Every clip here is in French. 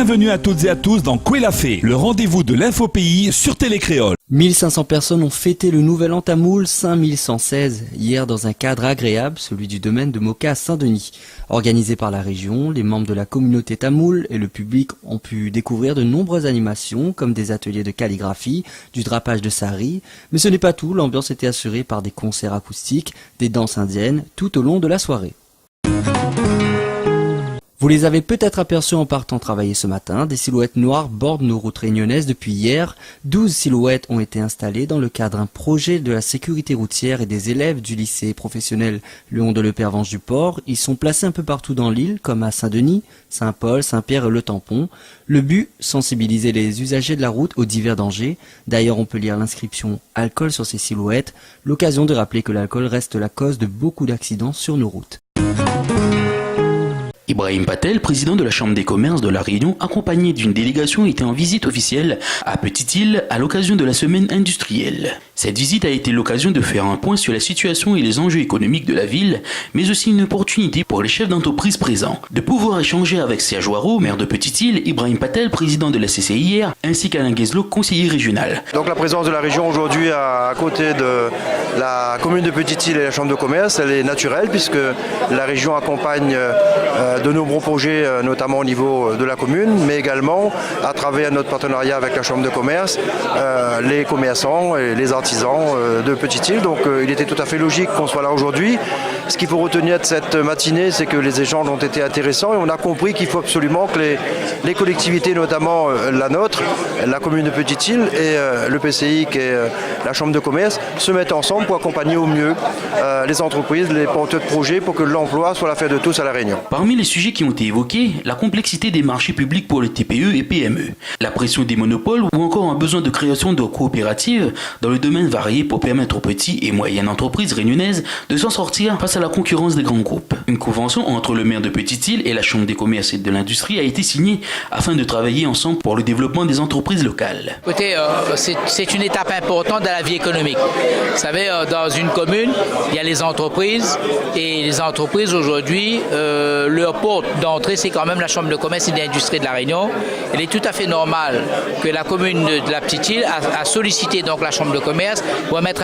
Bienvenue à toutes et à tous dans Kouélafé, le rendez-vous de l'infopays sur Télécréole. 1500 personnes ont fêté le nouvel an tamoul 5116 hier dans un cadre agréable, celui du domaine de Moka à Saint-Denis. Organisé par la région, les membres de la communauté tamoul et le public ont pu découvrir de nombreuses animations comme des ateliers de calligraphie, du drapage de sari. Mais ce n'est pas tout, l'ambiance était assurée par des concerts acoustiques, des danses indiennes tout au long de la soirée. Vous les avez peut-être aperçus en partant travailler ce matin. Des silhouettes noires bordent nos routes réunionnaises depuis hier. 12 silhouettes ont été installées dans le cadre d'un projet de la sécurité routière et des élèves du lycée professionnel Léon de Lepervenche du Port. Ils sont placés un peu partout dans l'île, comme à Saint-Denis, Saint-Paul, Saint-Pierre et le Tampon. Le but, sensibiliser les usagers de la route aux divers dangers. D'ailleurs, on peut lire l'inscription « Alcool » sur ces silhouettes. L'occasion de rappeler que l'alcool reste la cause de beaucoup d'accidents sur nos routes. Ibrahim Patel, président de la Chambre des commerces de La Réunion, accompagné d'une délégation, était en visite officielle à Petite-Île à l'occasion de la semaine industrielle. Cette visite a été l'occasion de faire un point sur la situation et les enjeux économiques de la ville, mais aussi une opportunité pour les chefs d'entreprise présents de pouvoir échanger avec Serge Waro, maire de Petite-Île, Ibrahim Patel, président de la CCIR, ainsi qu'Alain Guezlo, conseiller régional. Donc la présence de la région aujourd'hui à côté de la commune de Petite-Île et la Chambre de commerce, elle est naturelle puisque la région accompagne de nombreux projets, notamment au niveau de la commune, mais également à travers notre partenariat avec la Chambre de commerce, les commerçants et les artisans de Petite-Île. Donc il était tout à fait logique qu'on soit là aujourd'hui. Ce qu'il faut retenir de cette matinée, c'est que les échanges ont été intéressants et on a compris qu'il faut absolument que les collectivités, notamment la nôtre, la commune de Petite-Île et le PCI qui est la Chambre de commerce, se mettent ensemble pour accompagner au mieux les entreprises, les porteurs de projets pour que l'emploi soit l'affaire de tous à La Réunion. Parmi les sujets qui ont été évoqués, la complexité des marchés publics pour les TPE et PME, la pression des monopoles ou encore un besoin de création de coopératives dans le domaine varié pour permettre aux petites et moyennes entreprises réunionnaises de s'en sortir face à la concurrence des grands groupes. Une convention entre le maire de Petite-Île et la Chambre des commerces et de l'industrie a été signée afin de travailler ensemble pour le développement des entreprises locales. Écoutez, c'est une étape importante dans la vie économique. Vous savez, dans une commune, il y a les entreprises et les entreprises aujourd'hui, leur porte d'entrée, c'est quand même la Chambre de commerce et d'industrie de La Réunion. Il est tout à fait normal que la commune de la Petite-Île a sollicité donc la Chambre de commerce pour mettre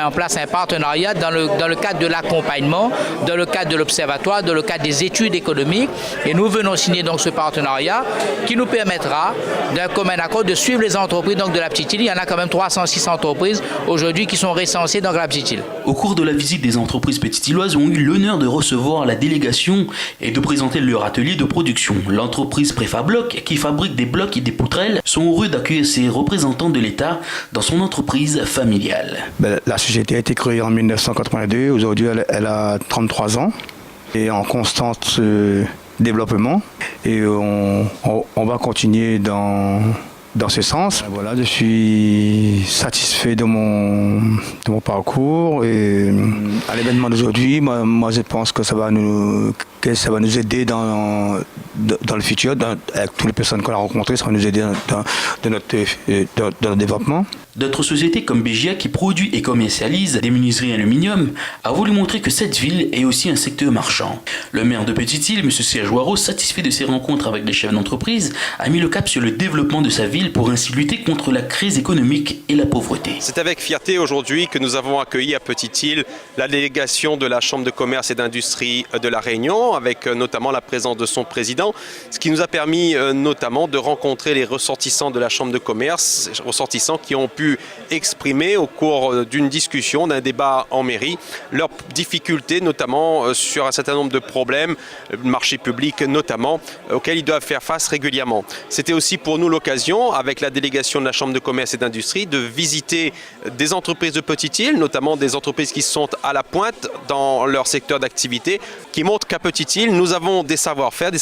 en place un partenariat dans le cadre de l'accompagnement, dans le cadre de l'observatoire, dans le cadre des études économiques. Et nous venons signer donc ce partenariat qui nous permettra d'un commun accord de suivre les entreprises donc de la Petite-Île. Il y en a quand même 306 entreprises aujourd'hui qui sont recensées dans la Petite-Île. Au cours de la visite, des entreprises petite-îloises ont eu l'honneur de recevoir la délégation et de présenter leur atelier de production. L'entreprise Préfabloc, qui fabrique des blocs et des poutrelles, sont heureux d'accueillir ces représentants de l'État dans son entreprise familiale. La société a été créée en 1982, aujourd'hui elle a 33 ans et en constante développement et on va continuer dans ce sens. Voilà, je suis satisfait de mon parcours et à l'événement d'aujourd'hui, moi je pense que ça va nous aider dans le futur, avec toutes les personnes qu'on a rencontrées, ça va nous aider dans notre développement. D'autres sociétés comme Bégia, qui produit et commercialise des menuiseries aluminium, a voulu montrer que cette ville est aussi un secteur marchand. Le maire de Petite-Île, M. Serge Waro, satisfait de ses rencontres avec les chefs d'entreprise, a mis le cap sur le développement de sa ville pour ainsi lutter contre la crise économique et la pauvreté. C'est avec fierté aujourd'hui que nous avons accueilli à Petite-Île la délégation de la Chambre de commerce et d'industrie de La Réunion, avec notamment la présence de son président, ce qui nous a permis notamment de rencontrer les ressortissants de la Chambre de commerce, ressortissants qui ont pu exprimer au cours d'une discussion, d'un débat en mairie, leurs difficultés, notamment sur un certain nombre de problèmes, marché public notamment, auxquels ils doivent faire face régulièrement. C'était aussi pour nous l'occasion, avec la délégation de la Chambre de commerce et d'industrie, de visiter des entreprises de Petite-Île, notamment des entreprises qui sont à la pointe dans leur secteur d'activité, qui montrent qu'à Petite-Île, nous avons des savoir-faire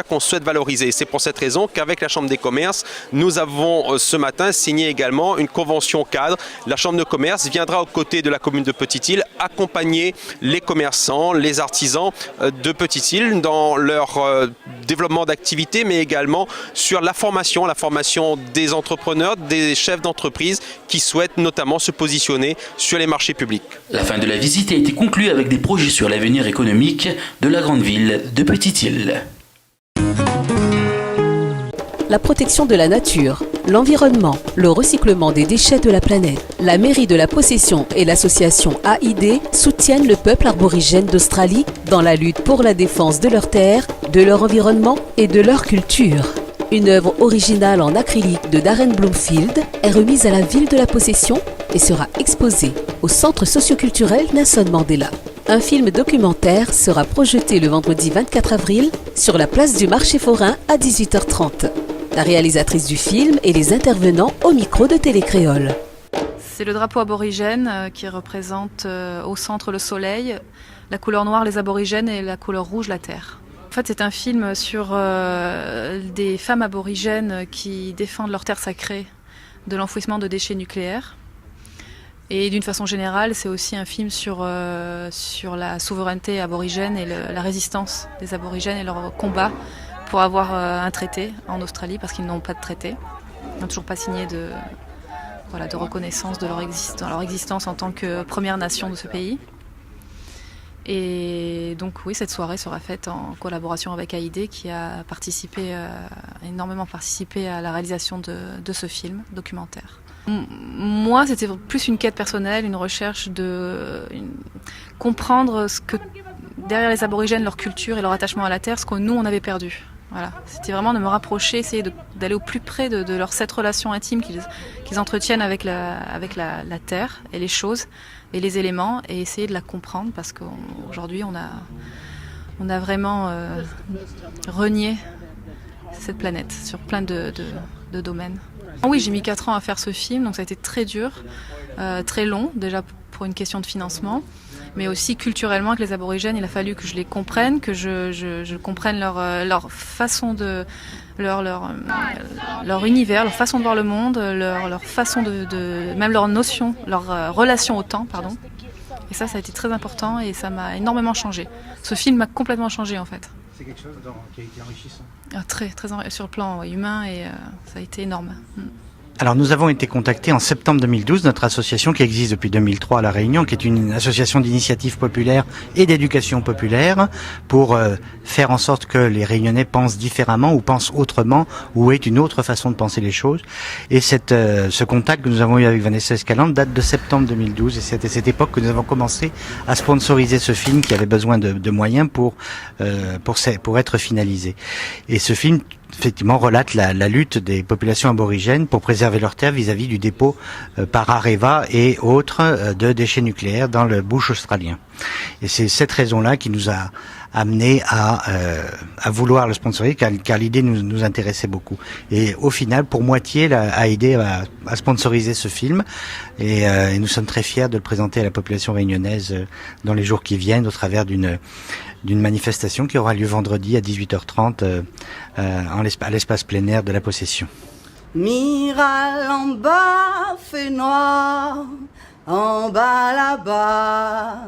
qu'on souhaite valoriser. C'est pour cette raison qu'avec la Chambre des commerces, nous avons ce matin signé également une convention cadre. La Chambre de commerce viendra aux côtés de la commune de Petite-Île accompagner les commerçants, les artisans de Petite-Île dans leur développement d'activité, mais également sur la formation des entrepreneurs, des chefs d'entreprise qui souhaitent notamment se positionner sur les marchés publics. La fin de la visite a été conclue avec des projets sur l'avenir économique de la grande ville de Petite-Île. la protection de la nature, l'environnement, le recyclement des déchets de la planète. La mairie de la Possession et l'association AID soutiennent le peuple aborigène d'Australie dans la lutte pour la défense de leurs terres, de leur environnement et de leur culture. Une œuvre originale en acrylique de Darren Bloomfield est remise à la ville de la Possession et sera exposée au centre socioculturel Nelson Mandela. Un film documentaire sera projeté le vendredi 24 avril sur la place du marché forain à 18h30. La réalisatrice du film et les intervenants au micro de Télécréole. C'est le drapeau aborigène qui représente au centre le soleil, la couleur noire les aborigènes et la couleur rouge la terre. En fait, c'est un film sur des femmes aborigènes qui défendent leur terre sacrée de l'enfouissement de déchets nucléaires. Et d'une façon générale, c'est aussi un film sur la souveraineté aborigène et la résistance des aborigènes et leur combat pour avoir un traité en Australie, parce qu'ils n'ont pas de traité. Ils n'ont toujours pas signé de reconnaissance de leur existence en tant que première nation de ce pays. Et donc oui, cette soirée sera faite en collaboration avec AID qui a énormément participé à la réalisation de ce film documentaire. Moi, c'était plus une quête personnelle, une recherche de comprendre ce que derrière les aborigènes, leur culture et leur attachement à la terre, ce que nous on avait perdu. Voilà, c'était vraiment de me rapprocher, essayer d'aller au plus près de cette relation intime qu'ils entretiennent avec la terre et les choses et les éléments, et essayer de la comprendre, parce qu'aujourd'hui on a vraiment renié cette planète sur plein de domaines. Oui, j'ai mis 4 ans à faire ce film, donc ça a été très dur, très long, déjà pour une question de financement, mais aussi culturellement avec les aborigènes, il a fallu que je les comprenne, que je comprenne leur façon de... leur univers, leur façon de voir le monde, leur façon même leur notion, leur relation au temps, pardon. Et ça a été très important et ça m'a énormément changé. Ce film m'a complètement changé en fait. C'est quelque chose qui a été enrichissant. Très sur le plan humain, et ça a été énorme. Alors nous avons été contactés en septembre 2012, notre association qui existe depuis 2003 à La Réunion, qui est une association d'initiative populaire et d'éducation populaire, pour faire en sorte que les Réunionnais pensent différemment ou pensent autrement, ou aient une autre façon de penser les choses. Et ce contact que nous avons eu avec Vanessa Escalante date de septembre 2012, et c'était à cette époque que nous avons commencé à sponsoriser ce film qui avait besoin de moyens pour être finalisé. Et ce film effectivement relate la lutte des populations aborigènes pour préserver leurs terres vis-à-vis du dépôt par Areva et autres de déchets nucléaires dans le bush australien. Et c'est cette raison-là qui nous a amené à vouloir le sponsoriser, car l'idée nous intéressait beaucoup. Et au final, pour moitié, a aidé à sponsoriser ce film, et nous sommes très fiers de le présenter à la population réunionnaise dans les jours qui viennent, au travers d'une manifestation qui aura lieu vendredi à 18h30 à l'espace plein air de la Possession. Miral en bas, fait noir, en bas là-bas,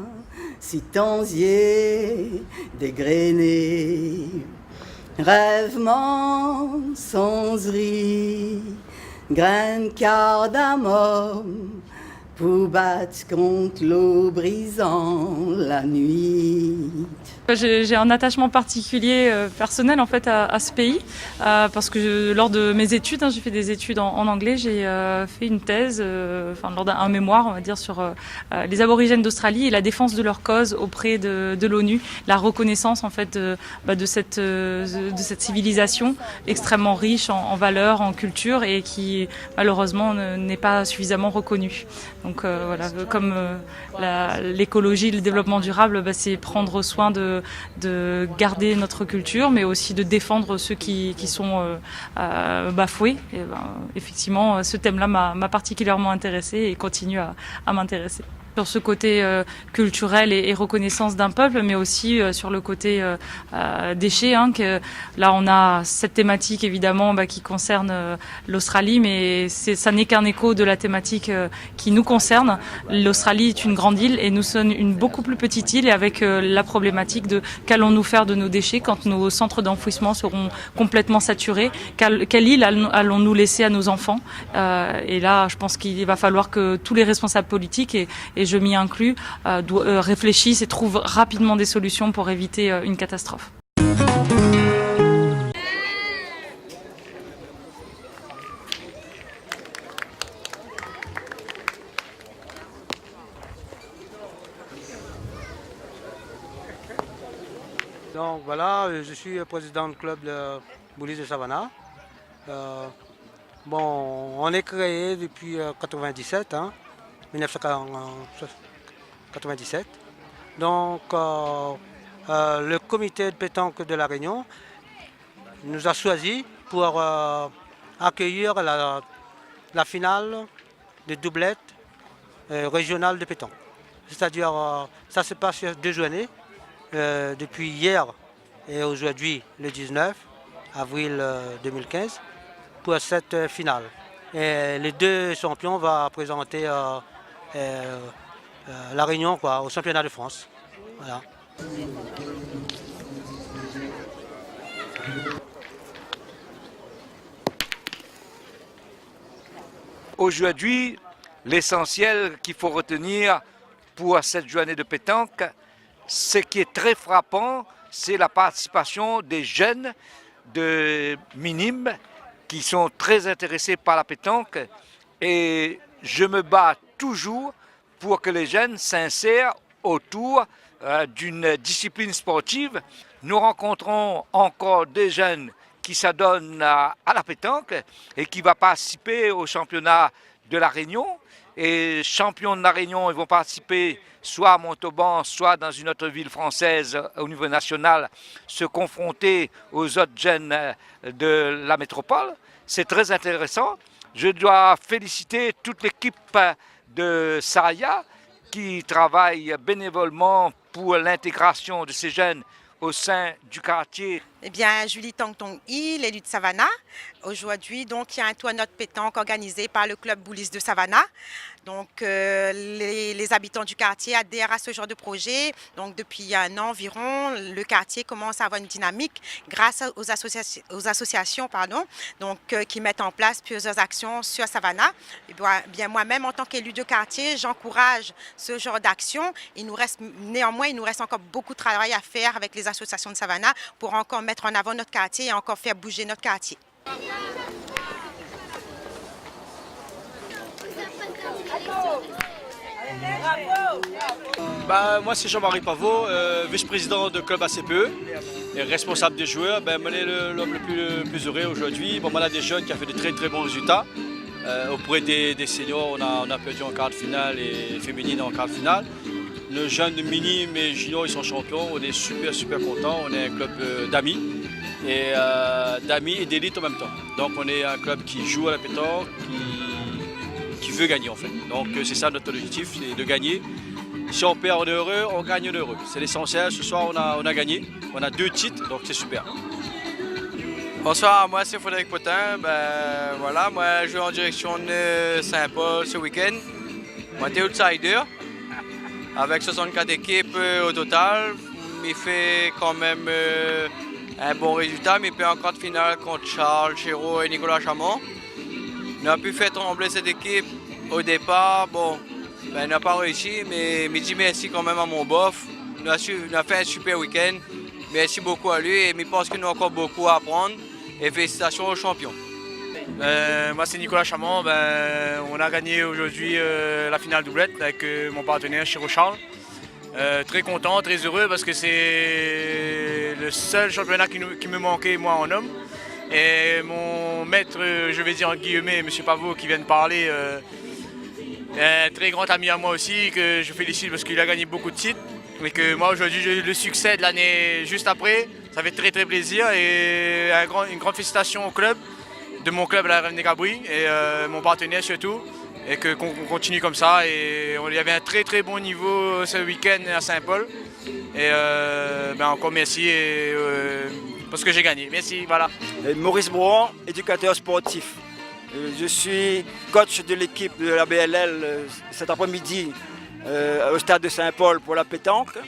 citanzier dégrainé, rêvement sans riz, graine cardamome, pour battre contre l'eau brisant la nuit. J'ai un attachement particulier personnel en fait à ce pays, parce que lors de mes études, j'ai fait des études en anglais, j'ai fait une thèse, lors d'un mémoire on va dire, sur les aborigènes d'Australie et la défense de leur cause auprès de l'ONU, la reconnaissance en fait de cette civilisation extrêmement riche en valeurs, en culture, et qui malheureusement n'est pas suffisamment reconnue. Donc voilà, comme l'écologie, le développement durable, c'est prendre soin de garder notre culture, mais aussi de défendre ceux qui sont bafoués. Et effectivement, ce thème-là m'a particulièrement intéressée et continue à m'intéresser. Sur ce côté culturel et reconnaissance d'un peuple, mais aussi sur le côté déchets. Que là, on a cette thématique évidemment qui concerne l'Australie, mais ça n'est qu'un écho de la thématique qui nous concerne. L'Australie est une grande île et nous sommes une beaucoup plus petite île, et avec la problématique de qu'allons-nous faire de nos déchets quand nos centres d'enfouissement seront complètement saturés. Quelle île allons-nous laisser à nos enfants? Et là, je pense qu'il va falloir que tous les responsables politiques et je m'y inclus, réfléchissent et trouvent rapidement des solutions pour éviter une catastrophe. Donc voilà, je suis président du club de Boulis de Savannah. On est créé depuis 1997. Donc le comité de pétanque de La Réunion nous a choisi pour accueillir la finale des doublettes régionales de pétanque. C'est-à-dire, ça se passe sur 2 journées, depuis hier et aujourd'hui, le 19 avril 2015, pour cette finale. Et les 2 champions vont présenter La Réunion au championnat de France. Voilà. Aujourd'hui, l'essentiel qu'il faut retenir pour cette journée de pétanque, ce qui est très frappant, c'est la participation des jeunes de minimes qui sont très intéressés par la pétanque. Et je me bats toujours pour que les jeunes s'insèrent autour d'une discipline sportive. Nous rencontrons encore des jeunes qui s'adonnent à la pétanque et qui vont participer au championnat de La Réunion. Et champions de La Réunion, ils vont participer soit à Montauban, soit dans une autre ville française au niveau national, se confronter aux autres jeunes de la métropole. C'est très intéressant. Je dois féliciter toute l'équipe de Saraya qui travaille bénévolement pour l'intégration de ces jeunes au sein du quartier. Eh bien, Julie Tong-Tong-Yi, l'élu de Savannah. Aujourd'hui, donc, il y a un tournoi de pétanque organisé par le club Boulis de Savannah. Donc, les habitants du quartier adhèrent à ce genre de projet. Donc, depuis 1 an environ, le quartier commence à avoir une dynamique grâce aux associations qui mettent en place plusieurs actions sur Savannah. Et bien, moi-même, en tant qu'élu de quartier, j'encourage ce genre d'action. Néanmoins, il nous reste encore beaucoup de travail à faire avec les associations de Savannah pour encore mettre en avant notre quartier et encore faire bouger notre quartier. Moi c'est Jean-Marie Pavot, vice-président de club ACPE et responsable des joueurs. Moi l'homme le plus heureux aujourd'hui. On a des jeunes qui ont fait de très très bons résultats. Auprès des seniors, on a perdu en quart de finale et féminine en quart de finale. Nos jeunes minimes et juniors, ils sont champions. On est super contents. On est un club d'amis et d'élite en même temps. Donc on est un club qui joue à la pétanque, qui veut gagner en fait. Donc c'est ça notre objectif, c'est de gagner. Si on perd, on est heureux, on gagne, on est heureux. C'est l'essentiel. Ce soir, on a gagné. On a 2 titres, donc c'est super. Bonsoir, moi c'est Frédéric Potin. Moi je joue en direction de Saint-Paul ce week-end. Moi j'étais outsider. Avec 64 équipes au total, il fait quand même un bon résultat, mais il peut en quart de finale contre Charles Chéreau et Nicolas Chamon. On a pu faire trembler cette équipe au départ. On n'a pas réussi, mais je dis merci quand même à mon boss. On a fait un super week-end. Merci beaucoup à lui et je pense qu'il nous a encore beaucoup à apprendre. Et félicitations aux champions. Moi c'est Nicolas Chamon, on a gagné aujourd'hui la finale doublette avec mon partenaire Chéreau Charles. Très content, très heureux parce que c'est le seul championnat qui me manquait moi en homme. Et mon maître, je vais dire en guillemets, M. Pavot qui vient de parler, un très grand ami à moi aussi que je félicite parce qu'il a gagné beaucoup de titres. Et que moi aujourd'hui j'ai eu le succès de l'année juste après, ça fait très très plaisir et une grande félicitation au club. De mon club la Reine des Cabris et mon partenaire surtout et qu'on continue comme ça et il y avait un très très bon niveau ce week-end à Saint-Paul et encore merci parce que j'ai gagné, merci, voilà. Maurice Brouan, éducateur sportif. Je suis coach de l'équipe de la BLL cet après-midi au stade de Saint-Paul pour la pétanque.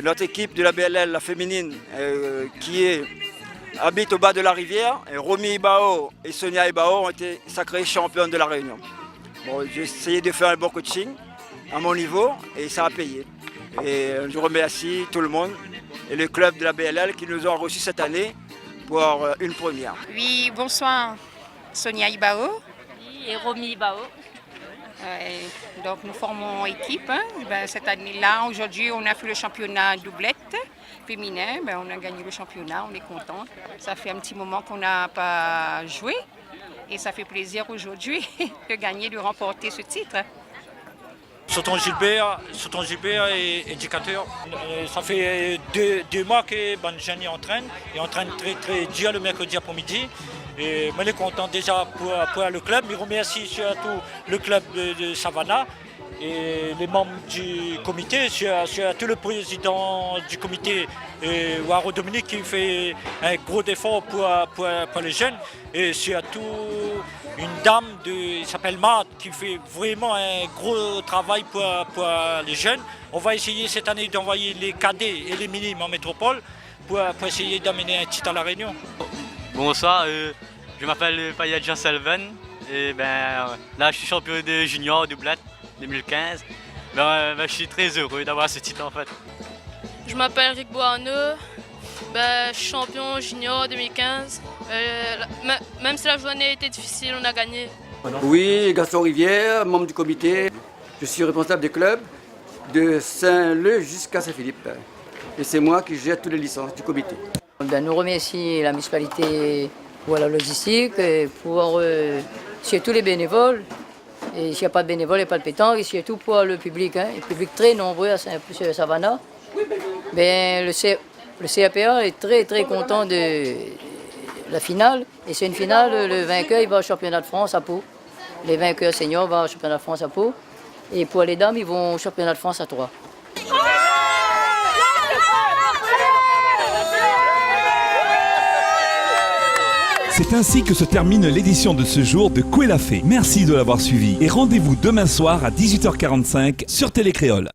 Notre équipe de la BLL, la féminine, habite au bas de la rivière. Et Romy Ibao et Sonia Ibao ont été sacrées championnes de la Réunion. J'ai essayé de faire un bon coaching à mon niveau et ça a payé. Et je remercie tout le monde et le club de la BLL qui nous ont reçus cette année pour une première. Oui, bonsoir, Sonia Ibao. Et Romy Ibao. Donc nous formons équipe. Cette année-là, aujourd'hui, on a fait le championnat doublette féminin. On a gagné le championnat, on est content. Ça fait un petit moment qu'on n'a pas joué et ça fait plaisir aujourd'hui de gagner, de remporter ce titre. Sultan Gilbert est éducateur. Ça fait deux mois que Banjani entraîne. Il entraîne très dur le mercredi après-midi. Et moi, je suis content déjà pour le club. Je remercie surtout le club de Savannah et les membres du comité, surtout le président du comité, Waro Dominique, qui fait un gros effort pour les jeunes. Et surtout une dame, qui s'appelle Matt, qui fait vraiment un gros travail pour les jeunes. On va essayer cette année d'envoyer les cadets et les minimes en métropole pour essayer d'amener un titre à La Réunion. Bonsoir, je m'appelle Payadjan Selven et là je suis champion de junior doublette 2015. Je suis très heureux d'avoir ce titre en fait. Je m'appelle Rick Boarneux, je suis champion junior 2015. Même si la journée était difficile, on a gagné. Oui, Gaston Rivière, membre du comité. Je suis responsable du club de Saint-Leu jusqu'à Saint-Philippe. Et c'est moi qui gère toutes les licences du comité. Nous remercions la municipalité pour la logistique, et pour tous les bénévoles. Et s'il n'y a pas de bénévoles, il n'y a pas de pétanque. Et surtout pour le public, le public très nombreux à Savannah. Le CAPA est très content de la finale. Et c'est une finale, le vainqueur il va au championnat de France à Pau. Les vainqueurs seniors vont au championnat de France à Pau. Et pour les dames, ils vont au championnat de France à Troyes. C'est ainsi que se termine l'édition de ce jour de Koué la Fée. Merci de l'avoir suivi et rendez-vous demain soir à 18h45 sur Télé Créole.